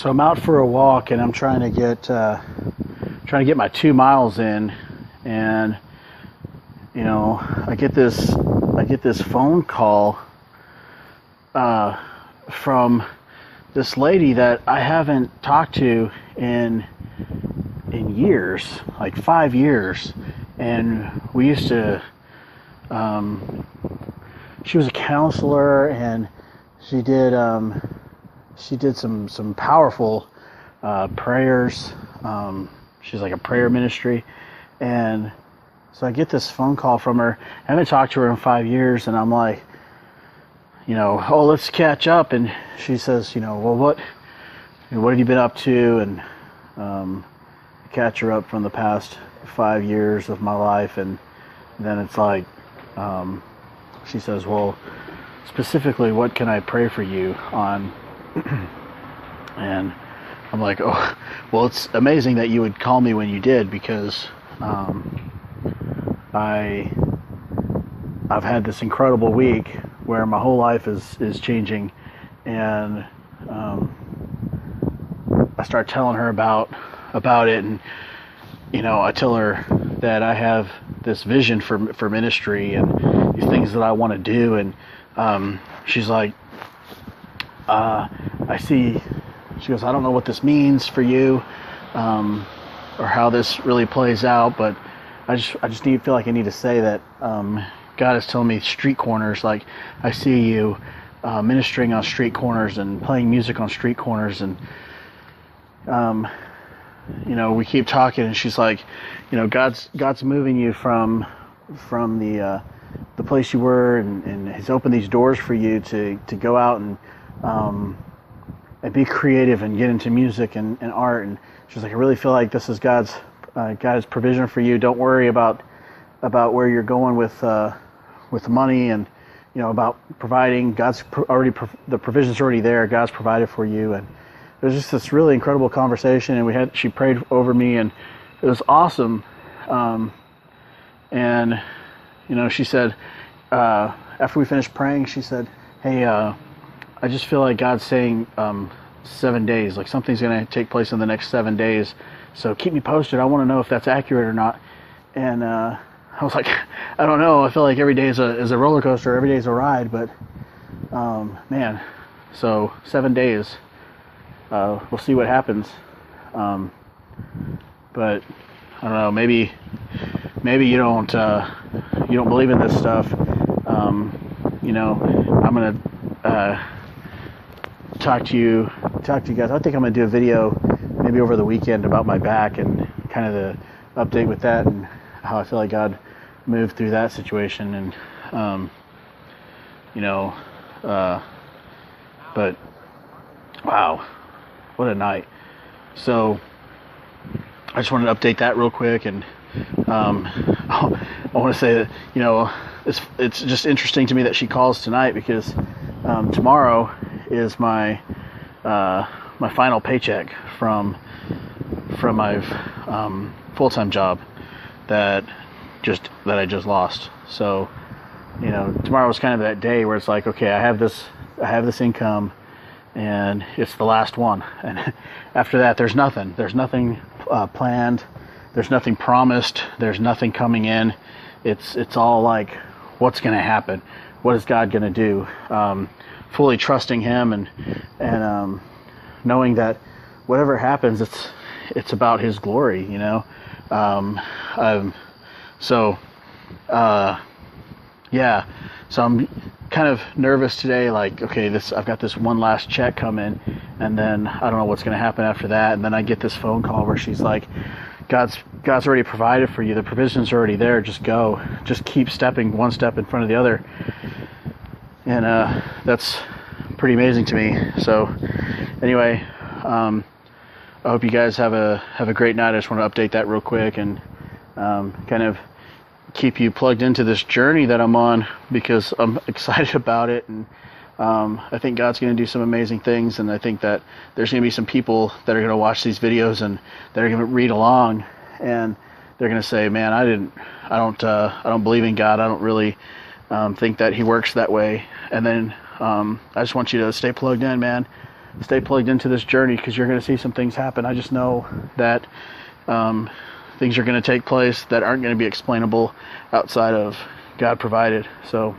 So I'm out for a walk, and I'm trying to get my 2 miles in, and I get this phone call from this lady that I haven't talked to in years, like 5 years, and we used to. She was a counselor, and she did some powerful prayers. She's like a prayer ministry, and so I get this phone call from her. I haven't talked to her in 5 years, and I'm like, oh, let's catch up. And she says, well, what have you been up to? And catch her up from the past 5 years of my life, and then it's like, she says, well, specifically, what can I pray for you on? And I'm like, oh, well, it's amazing that you would call me when you did, because I've had this incredible week where my whole life is changing, and I start telling her about it, and I tell her that I have this vision for ministry and these things that I want to do, and she's like, I see. She goes, I don't know what this means for you, or how this really plays out, but I just feel like I need to say that God is telling me street corners. Like, I see you ministering on street corners and playing music on street corners, and we keep talking, and she's like, God's moving you from the place you were, and He's opened these doors for you to go out and be creative and get into music and art. And she's like, I really feel like this is God's provision for you. Don't worry about where you're going with money, and about providing. The provision's already there. God's provided for you. And it was just this really incredible conversation, and she prayed over me, and it was awesome. And she said, after we finished praying, she said, hey, I just feel like God's saying 7 days, like something's going to take place in the next 7 days. So keep me posted. I want to know if that's accurate or not. And I was like, I don't know. I feel like every day is a roller coaster. Every day is a ride. But man, so 7 days. We'll see what happens. But I don't know. Maybe you don't believe in this stuff. I'm gonna talk to you guys. I think I'm gonna do a video maybe over the weekend about my back, and kind of the update with that, and how I feel like God moved through that situation. And but wow, what a night. So I just wanted to update that real quick, and I want to say that it's just interesting to me that she calls tonight, because tomorrow is my final paycheck from my full-time job that I just lost. So tomorrow is kind of that day where it's like, okay, I have this income, and it's the last one, and after that there's nothing planned, there's nothing promised, there's nothing coming in. It's all like, what's going to happen, what is God going to do, fully trusting Him, and knowing that whatever happens, it's about His glory. So I'm kind of nervous today, like, okay, I've got this one last check coming, and then I don't know what's going to happen after that. And then I get this phone call where she's like, God's already provided for you. The provision's already there. Just go. Just keep stepping one step in front of the other. And that's pretty amazing to me. So anyway, I hope you guys have a great night. I just want to update that real quick, and kind of keep you plugged into this journey that I'm on, because I'm excited about it. And I think God's going to do some amazing things, and I think that there's going to be some people that are going to watch these videos, and they're going to read along, and they're going to say, man, I don't believe in God. I don't really think that He works that way. And then I just want you to stay plugged in, man. stay plugged into this journey, because you're going to see some things happen. I just know that things are going to take place that aren't going to be explainable outside of God provided. So